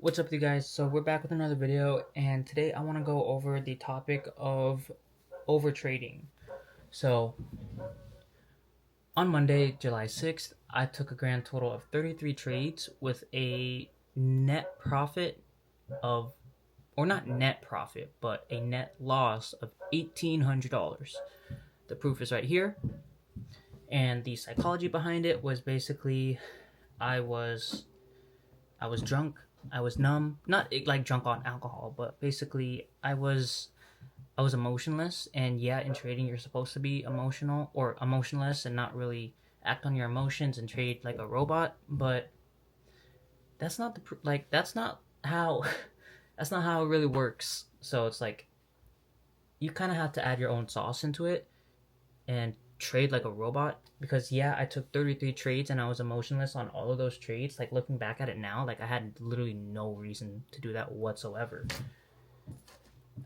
What's up with you guys? So we're back with another video, and today I want to go over the topic of overtrading. So on Monday, July 6th, I took a grand total of 33 trades with a net profit of, or not net profit, but a net loss of $1,800. The proof is right here, and the psychology behind it was basically I was I was drunk, I was numb, not like drunk on alcohol, but basically I was emotionless, and yeah, in trading you're supposed to be emotional or emotionless and not really act on your emotions and trade like a robot, but that's not that's not how that's not how it really works. So it's like you kind of have to add your own sauce into it and trade like a robot, because yeah, I took 33 trades and I was emotionless on all of those trades. Like looking back at it now, like I had literally no reason to do that whatsoever.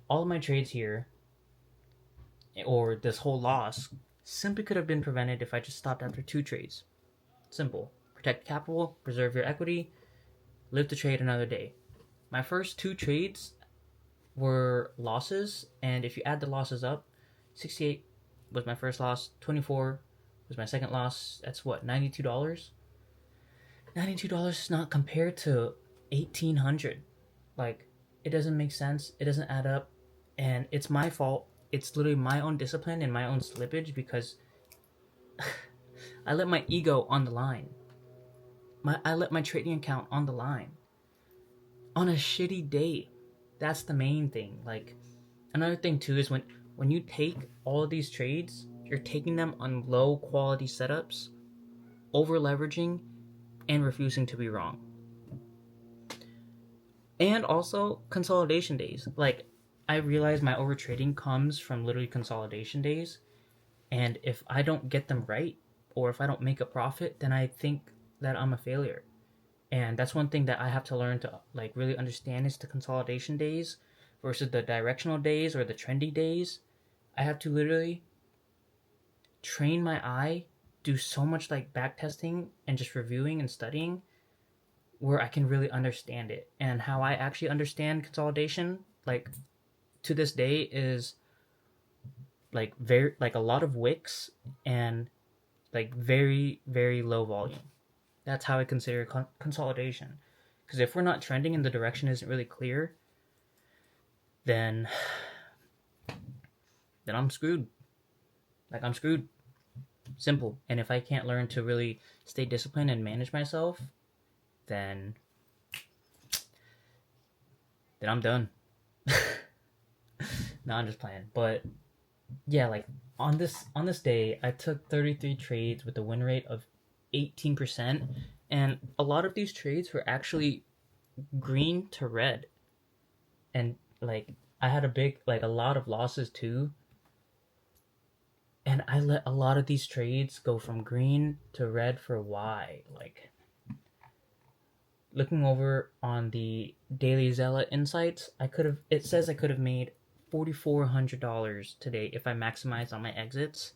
All of my trades here, or this whole loss, simply could have been prevented if I just stopped after two trades. Simple. Protect capital, preserve your equity, live to trade another day. My first two trades were losses, and if you add the losses up, 68 was my first loss, 24 was my second loss. That's what, $92? $92 is not compared to 1,800. Like, it doesn't make sense. It doesn't add up, and it's my fault. It's literally my own discipline and my own slippage because I let my ego on the line. I let my trading account on the line on a shitty day. That's the main thing. Like, another thing too is when you take all of these trades, you're taking them on low quality setups, over leveraging, and refusing to be wrong. And also consolidation days. Like, I realize my overtrading comes from literally consolidation days, and if I don't get them right, or if I don't make a profit, then I think that I'm a failure. And that's one thing that I have to learn to like really understand is the consolidation days versus the directional days or the trendy days. I have to literally train my eye, do so much like back testing and just reviewing and studying where I can really understand it. And how I actually understand consolidation, like to this day, is like very like a lot of wicks and like very very low volume. That's how I consider consolidation. Because if we're not trending and the direction isn't really clear, then I'm screwed. Like, I'm screwed. Simple. And if I can't learn to really stay disciplined and manage myself, then I'm done. No, I'm just playing. But yeah, like on this day, I took 33 trades with a win rate of 18%, and a lot of these trades were actually green to red. And like I had a lot of losses too, and I let a lot of these trades go from green to red for why. Like, looking over on the Daily Zealot Insights, it says I could have made $4,400 today if I maximized on my exits,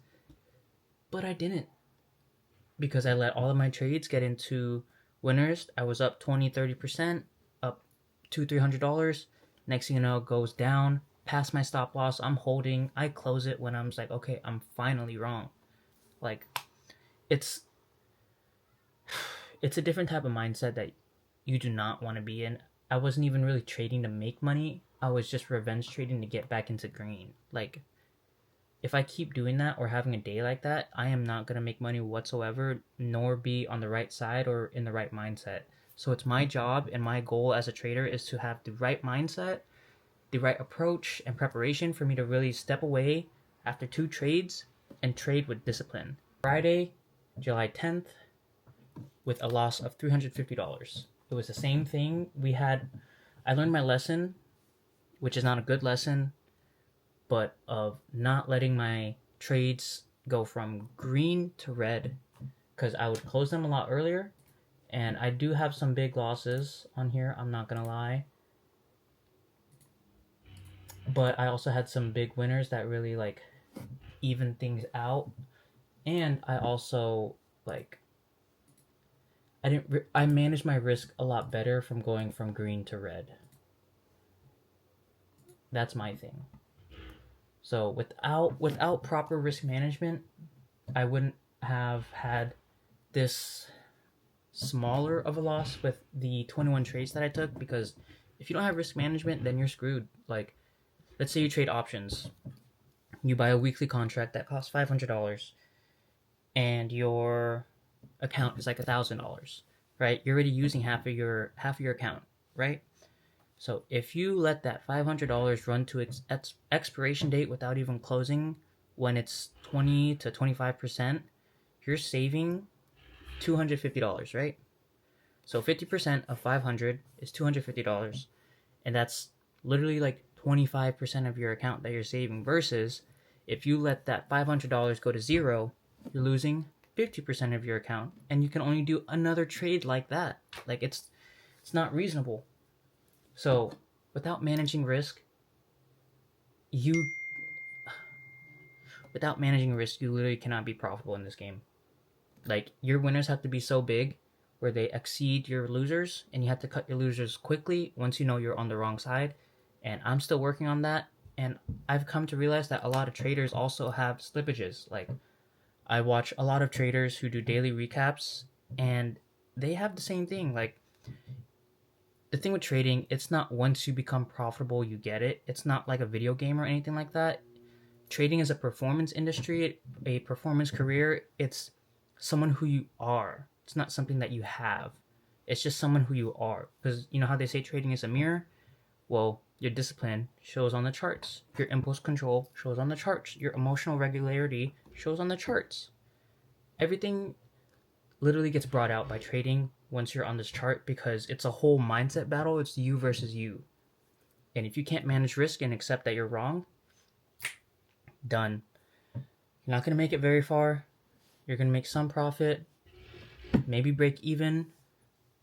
but I didn't, because I let all of my trades get into winners. I was up 20-30%, up $200-300. Next thing you know, it goes down past my stop loss. I'm holding. I close it when I'm like, okay, I'm finally wrong. Like, it's it's a different type of mindset that you do not want to be in. I wasn't even really trading to make money. I was just revenge trading to get back into green. Like, if I keep doing that or having a day like that, I am not going to make money whatsoever, nor be on the right side or in the right mindset. So it's my job and my goal as a trader is to have the right mindset, the right approach and preparation for me to really step away after two trades and trade with discipline. Friday, July 10th, with a loss of $350. It was the same thing. I learned my lesson, which is not a good lesson, but of not letting my trades go from green to red, because I would close them a lot earlier. And I do have some big losses on here, I'm not gonna lie. But I also had some big winners that really like even things out. And I also like I managed my risk a lot better from going from green to red. That's my thing. So without proper risk management, I wouldn't have had this smaller of a loss with the 21 trades that I took, because if you don't have risk management, then you're screwed. Like, let's say you trade options. You buy a weekly contract that costs $500 and your account is like $1,000, right? You're already using half of your account, right? So if you let that $500 run to its expiration date without even closing, when it's 20 to 25%, you're saving $250, right? So 50% of 500 is $250, and that's literally like 25% of your account that you're saving, versus if you let that $500 go to zero, you're losing 50% of your account, and you can only do another trade like that. Like, it's not reasonable. So without managing risk, you you literally cannot be profitable in this game. Like, your winners have to be so big where they exceed your losers, and you have to cut your losers quickly once you know you're on the wrong side. And I'm still working on that, and I've come to realize that a lot of traders also have slippages. Like, I watch a lot of traders who do daily recaps, and they have the same thing. Like, the thing with trading, it's not once you become profitable you get it. It's not like a video game or anything like that. Trading is a performance industry, a performance career. It's someone who you are. It's not something that you have. It's just someone who you are. Because you know how they say trading is a mirror? Well, your discipline shows on the charts. Your impulse control shows on the charts. Your emotional regularity shows on the charts. Everything literally gets brought out by trading once you're on this chart, because it's a whole mindset battle. It's you versus you. And if you can't manage risk and accept that you're wrong, done. You're not going to make it very far. You're going to make some profit, maybe break even,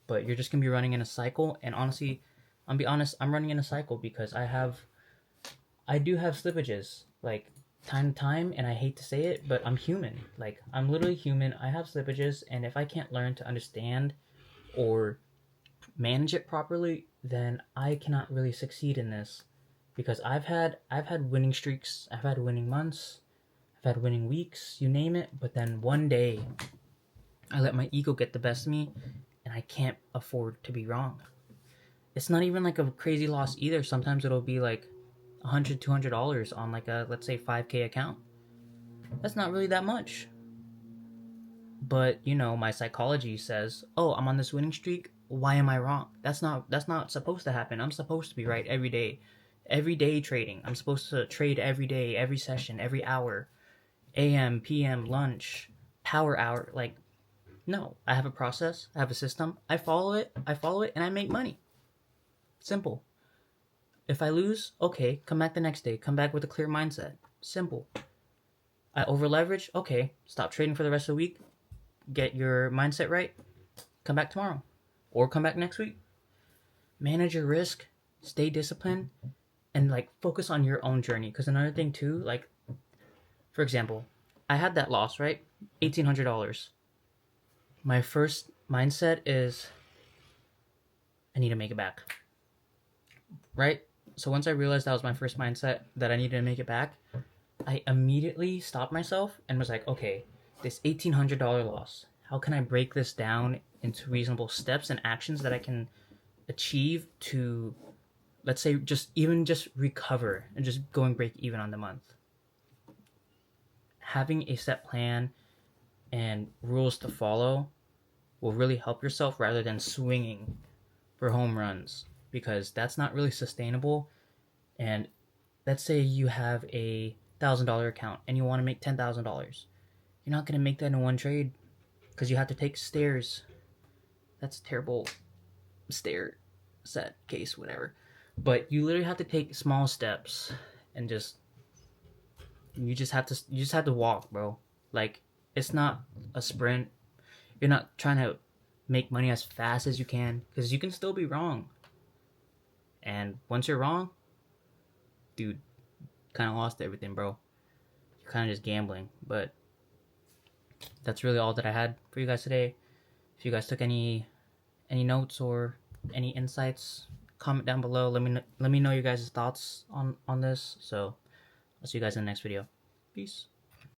but you're just going to be running in a cycle. And honestly, I'll be honest, I'm running in a cycle because I do have slippages, like, time to time, and I hate to say it, but I'm human. Like, I'm literally human. I have slippages, and if I can't learn to understand or manage it properly, then I cannot really succeed in this. Because I've had winning streaks, I've had winning months, I've had winning weeks, you name it, but then one day I let my ego get the best of me, and I can't afford to be wrong. It's not even like a crazy loss either. Sometimes it'll be like $100, $200 on like a, let's say, 5K account. That's not really that much. But, you know, my psychology says, oh, I'm on this winning streak. Why am I wrong? That's not supposed to happen. I'm supposed to be right every day. Every day trading. I'm supposed to trade every day, every session, every hour. AM, PM, lunch, power hour. Like, no. I have a process. I have a system. I follow it, and I make money. Simple. If I lose, okay, come back the next day. Come back with a clear mindset. Simple. I over leverage, okay, stop trading for the rest of the week. Get your mindset right. Come back tomorrow. Or come back next week. Manage your risk. Stay disciplined. And, like, focus on your own journey. Because another thing, too, like, for example, I had that loss, right? $1,800. My first mindset is, I need to make it back. Right? So once I realized that was my first mindset, that I needed to make it back, I immediately stopped myself and was like, okay, this $1,800 loss, how can I break this down into reasonable steps and actions that I can achieve to, let's say, just recover and just going break even on the month? Having a set plan and rules to follow will really help yourself, rather than swinging for home runs, because that's not really sustainable. And let's say you have a $1,000 account and you want to make $10,000. You're not going to make that in one trade, because you have to take stairs. That's a terrible stair set case, whatever. But you literally have to take small steps, and you just have to walk, bro. Like, it's not a sprint. You're not trying to make money as fast as you can, because you can still be wrong. And once you're wrong, dude, kind of lost everything, bro. You're kind of just gambling. But that's really all that I had for you guys today. If you guys took any notes or any insights, comment down below. Let me know your guys' thoughts on this. So I'll see you guys in the next video. Peace.